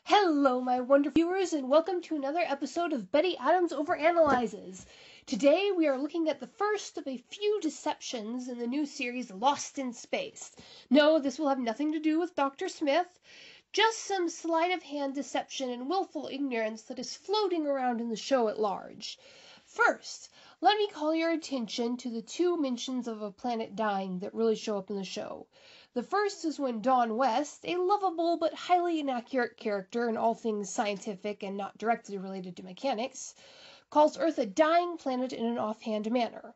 Hello, my wonderful viewers, and welcome to another episode of Betty Adams Overanalyzes. Today, we are looking at the first of a few deceptions in the new series Lost in Space. No, this will have nothing to do with Dr. Smith, just some sleight-of-hand deception and willful ignorance that is floating around in the show at large. First, let me call your attention to the two mentions of a planet dying that really show up in the show. The first is when Dawn West, a lovable but highly inaccurate character in all things scientific and not directly related to mechanics, calls Earth a dying planet in an offhand manner.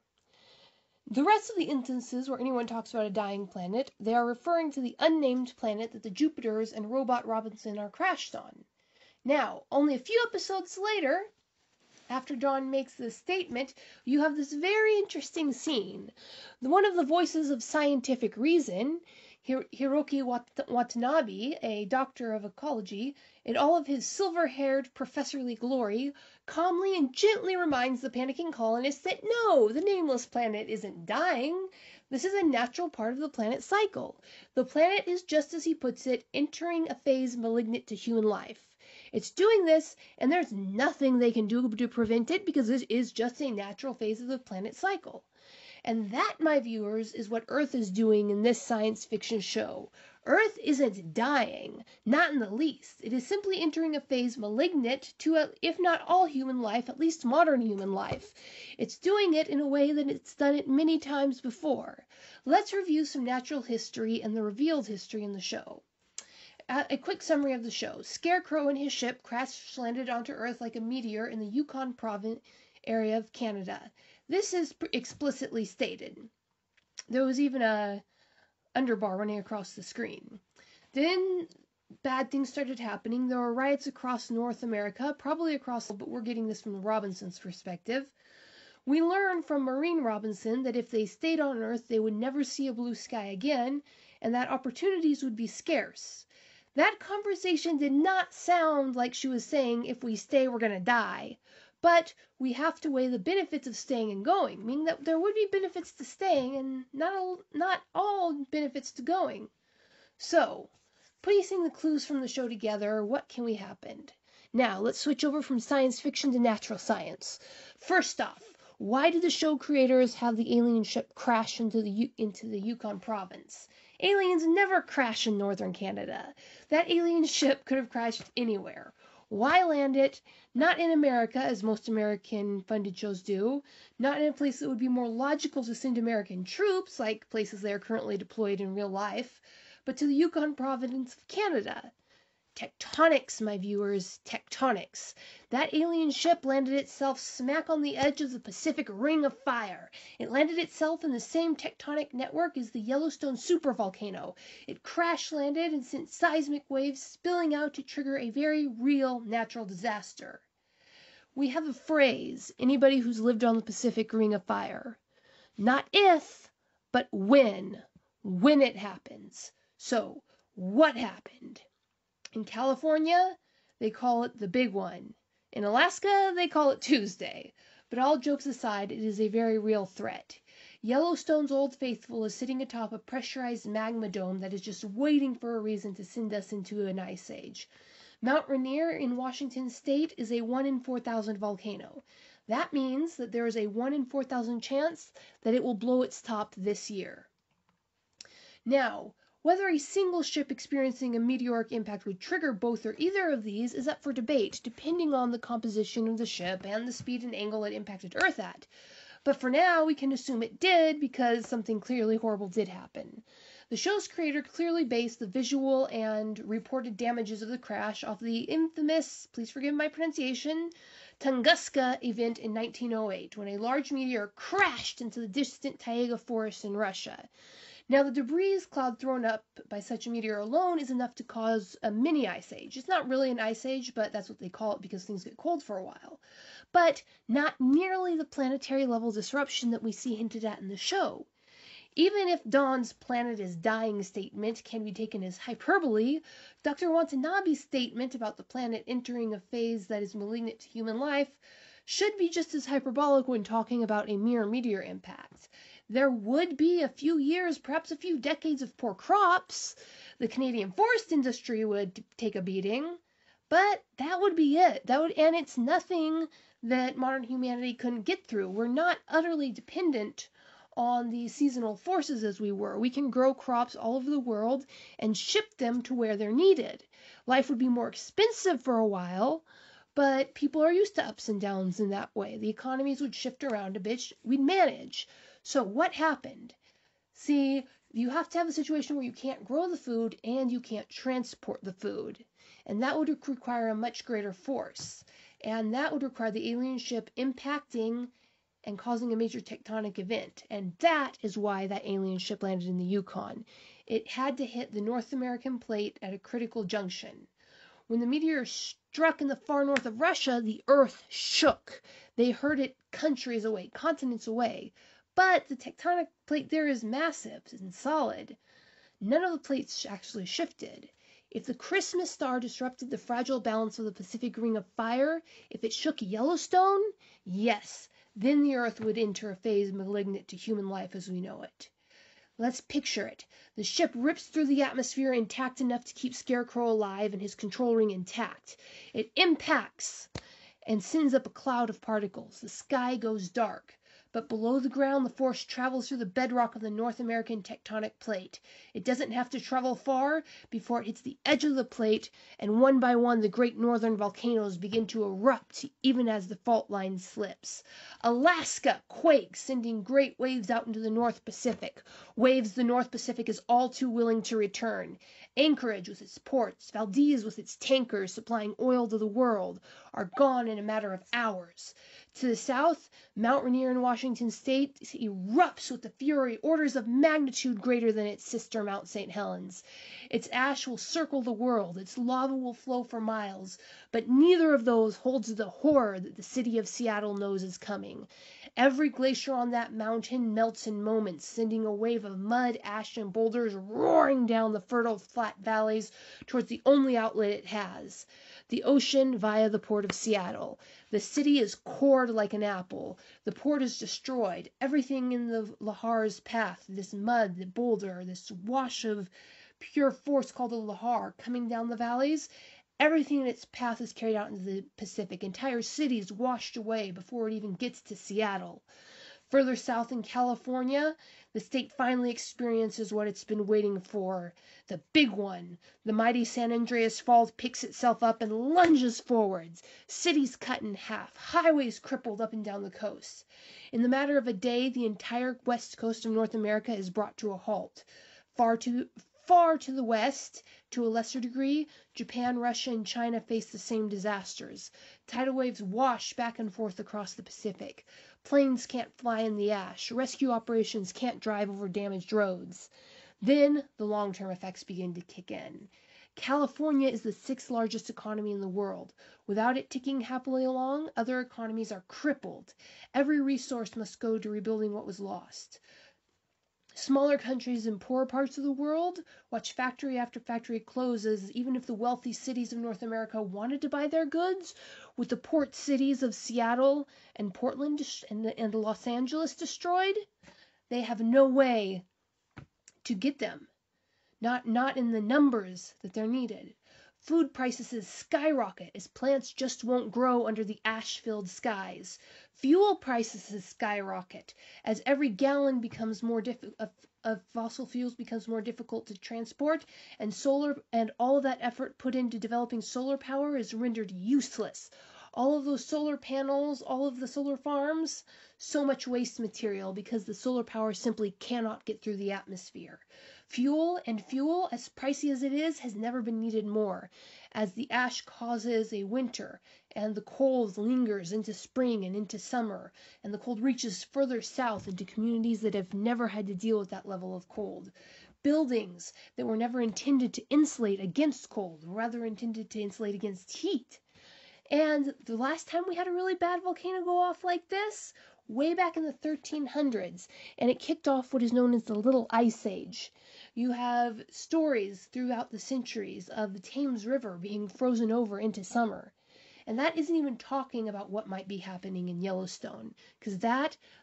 The rest of the instances where anyone talks about a dying planet, they are referring to the unnamed planet that the Jupiters and Robot Robinson are crashed on. Now, only a few episodes later, after Dawn makes this statement, you have this very interesting scene. One of the voices of scientific reason, Hiroki Watanabe, a doctor of ecology, in all of his silver-haired professorly glory, calmly and gently reminds the panicking colonists that no, the nameless planet isn't dying. This is a natural part of the planet's cycle. The planet is, just as he puts it, entering a phase malignant to human life. It's doing this, and there's nothing they can do to prevent it because this is just a natural phase of the planet's cycle. And that, my viewers, is what Earth is doing in this science fiction show. Earth isn't dying, not in the least. It is simply entering a phase malignant to, if not all human life, at least modern human life. It's doing it in a way that it's done it many times before. Let's review some natural history and the revealed history in the show. A quick summary of the show. Scarecrow and his ship crash-landed onto Earth like a meteor in the Yukon province area of Canada. This is explicitly stated. There was even a underbar running across the screen. Then bad things started happening. There were riots across North America, probably across, but we're getting this from Robinson's perspective. We learned from Maureen Robinson that if they stayed on Earth, they would never see a blue sky again, and that opportunities would be scarce. That conversation did not sound like she was saying, if we stay, we're going to die. But we have to weigh the benefits of staying and going, meaning that there would be benefits to staying and not all benefits to going. So, piecing the clues from the show together, what can we happen? Now, let's switch over from science fiction to natural science. First off, why did the show creators have the alien ship crash into the Yukon province? Aliens never crash in northern Canada. That alien ship could have crashed anywhere. Why land it? Not in America, as most American-funded shows do. Not in a place that would be more logical to send American troops, like places they are currently deployed in real life, but to the Yukon province of Canada. Tectonics, my viewers, tectonics. That alien ship landed itself smack on the edge of the Pacific Ring of Fire. It landed itself in the same tectonic network as the Yellowstone supervolcano. It crash-landed and sent seismic waves spilling out to trigger a very real natural disaster. We have a phrase, anybody who's lived on the Pacific Ring of Fire. Not if, but when. When it happens. So, what happened? In California, they call it the Big One. In Alaska, they call it Tuesday. But all jokes aside, it is a very real threat. Yellowstone's Old Faithful is sitting atop a pressurized magma dome that is just waiting for a reason to send us into an ice age. Mount Rainier in Washington State is a 1 in 4,000 volcano. That means that there is a 1 in 4,000 chance that it will blow its top this year. Now, whether a single ship experiencing a meteoric impact would trigger both or either of these is up for debate, depending on the composition of the ship and the speed and angle it impacted Earth at. But for now, we can assume it did because something clearly horrible did happen. The show's creator clearly based the visual and reported damages of the crash off the infamous, please forgive my pronunciation, Tunguska event in 1908, when a large meteor crashed into the distant Taiga forest in Russia. Now, the debris cloud thrown up by such a meteor alone is enough to cause a mini ice age. It's not really an ice age, but that's what they call it because things get cold for a while. But not nearly the planetary level disruption that we see hinted at in the show. Even if Dawn's planet is dying statement can be taken as hyperbole, Dr. Watanabe's statement about the planet entering a phase that is malignant to human life should be just as hyperbolic when talking about a mere meteor impact. There would be a few years, perhaps a few decades of poor crops. The Canadian forest industry would take a beating. But that would be it. And it's nothing that modern humanity couldn't get through. We're not utterly dependent on the seasonal forces as we were. We can grow crops all over the world and ship them to where they're needed. Life would be more expensive for a while, but people are used to ups and downs in that way. The economies would shift around a bit. We'd manage. So what happened? See, you have to have a situation where you can't grow the food and you can't transport the food. And that would require a much greater force. And that would require the alien ship impacting and causing a major tectonic event. And that is why that alien ship landed in the Yukon. It had to hit the North American plate at a critical junction. When the meteor struck in the far north of Russia, the earth shook. They heard it countries away, continents away. But the tectonic plate there is massive and solid. None of the plates actually shifted. If the Christmas star disrupted the fragile balance of the Pacific Ring of Fire, if it shook Yellowstone, yes, then the Earth would enter a phase malignant to human life as we know it. Let's picture it. The ship rips through the atmosphere intact enough to keep Scarecrow alive and his control ring intact. It impacts and sends up a cloud of particles. The sky goes dark. But below the ground, the force travels through the bedrock of the North American tectonic plate. It doesn't have to travel far before it hits the edge of the plate, and one by one the great northern volcanoes begin to erupt even as the fault line slips. Alaska quakes, sending great waves out into the North Pacific, waves the North Pacific is all too willing to return. Anchorage with its ports, Valdez with its tankers supplying oil to the world, are gone in a matter of hours. To the south, Mount Rainier in Washington state erupts with a fury orders of magnitude greater than its sister Mount St. Helens. Its ash will circle the world, its lava will flow for miles, but neither of those holds the horror that the city of Seattle knows is coming. Every glacier on that mountain melts in moments, sending a wave of mud, ash, and boulders roaring down the fertile flat valleys towards the only outlet it has, the ocean via the port of Seattle. The city is cored like an apple. The port is destroyed. Everything in the Lahar's path, this mud, the boulder, this wash of pure force called the Lahar coming down the valleys, everything in its path is carried out into the Pacific. Entire cities washed away before it even gets to Seattle. Further south in California, the state finally experiences what it's been waiting for. The big one. The mighty San Andreas Fault picks itself up and lunges forwards. Cities cut in half. Highways crippled up and down the coast. In the matter of a day, the entire west coast of North America is brought to a halt. Far to the west, to a lesser degree, Japan, Russia, and China face the same disasters. Tidal waves wash back and forth across the Pacific. Planes can't fly in the ash. Rescue operations can't drive over damaged roads. Then the long-term effects begin to kick in. California is the sixth largest economy in the world. Without it ticking happily along, other economies are crippled. Every resource must go to rebuilding what was lost. Smaller countries in poorer parts of the world watch factory after factory closes, even if the wealthy cities of North America wanted to buy their goods. With the port cities of Seattle and Portland and Los Angeles destroyed, they have no way to get them. Not in the numbers that they're needed. Food prices skyrocket as plants just won't grow under the ash-filled skies. Fuel prices skyrocket as every gallon becomes more of fossil fuels becomes more difficult to transport, and all of that effort put into developing solar power is rendered useless. All of those solar panels, all of the solar farms, so much waste material because the solar power simply cannot get through the atmosphere. Fuel, as pricey as it is, has never been needed more, as the ash causes a winter, and the cold lingers into spring and into summer, and the cold reaches further south into communities that have never had to deal with that level of cold. Buildings that were never intended to insulate against cold, rather intended to insulate against heat. And the last time we had a really bad volcano go off like this, way back in the 1300s, and it kicked off what is known as the Little Ice Age. You have stories throughout the centuries of the Thames River being frozen over into summer. And that isn't even talking about what might be happening in Yellowstone, because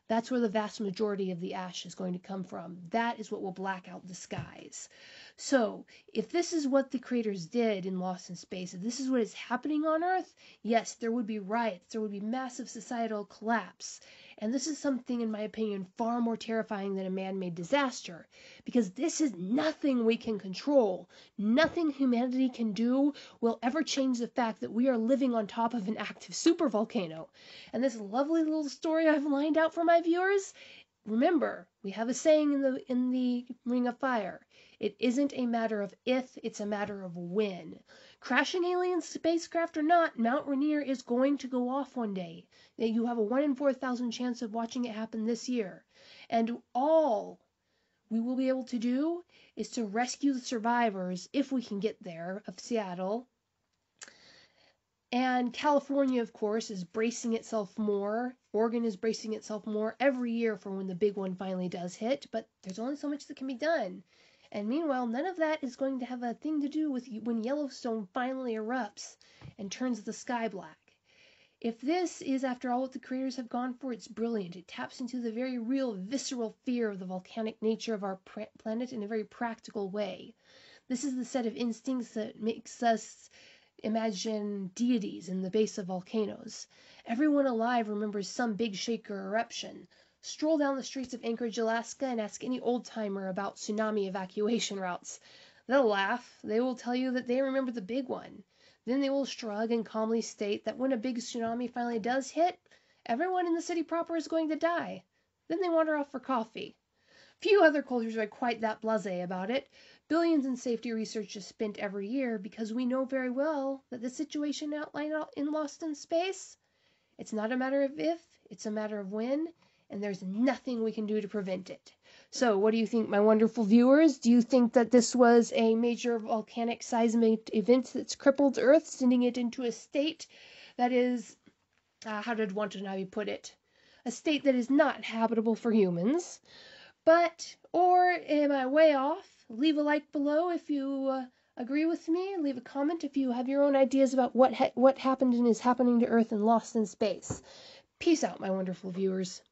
That's where the vast majority of the ash is going to come from. That is what will black out the skies. So, if this is what the creators did in Lost in Space, if this is what is happening on Earth, yes, there would be riots, there would be massive societal collapse. And this is something, in my opinion, far more terrifying than a man-made disaster, because this is nothing we can control. Nothing humanity can do will ever change the fact that we are living on top of an active supervolcano. And this lovely little story I've lined out for my viewers, remember, we have a saying in the Ring of Fire. It isn't a matter of if, it's a matter of when. Crashing alien spacecraft or not, Mount Rainier is going to go off one day. You have a 1 in 4,000 chance of watching it happen this year. And all we will be able to do is to rescue the survivors, if we can get there, of Seattle. And California, of course, is bracing itself more. Oregon is bracing itself more every year for when the big one finally does hit. But there's only so much that can be done. And meanwhile, none of that is going to have a thing to do with when Yellowstone finally erupts and turns the sky black. If this is, after all, what the creators have gone for, it's brilliant. It taps into the very real, visceral fear of the volcanic nature of our planet in a very practical way. This is the set of instincts that makes us imagine deities in the base of volcanoes. Everyone alive remembers some big shake or eruption. Stroll down the streets of Anchorage, Alaska, and ask any old-timer about tsunami evacuation routes. They'll laugh. They will tell you that they remember the big one. Then they will shrug and calmly state that when a big tsunami finally does hit, everyone in the city proper is going to die. Then they wander off for coffee. Few other cultures are quite that blasé about it. Billions in safety research is spent every year because we know very well that the situation outlined in Lost in Space, it's not a matter of if, it's a matter of when, and there's nothing we can do to prevent it. So, what do you think, my wonderful viewers? Do you think that this was a major volcanic seismic event that's crippled Earth, sending it into a state that is, how did Watanabe put it? A state that is not habitable for humans. But, or am I way off? Leave a like below if you agree with me. Leave a comment if you have your own ideas about what happened and is happening to Earth and Lost in Space. Peace out, my wonderful viewers.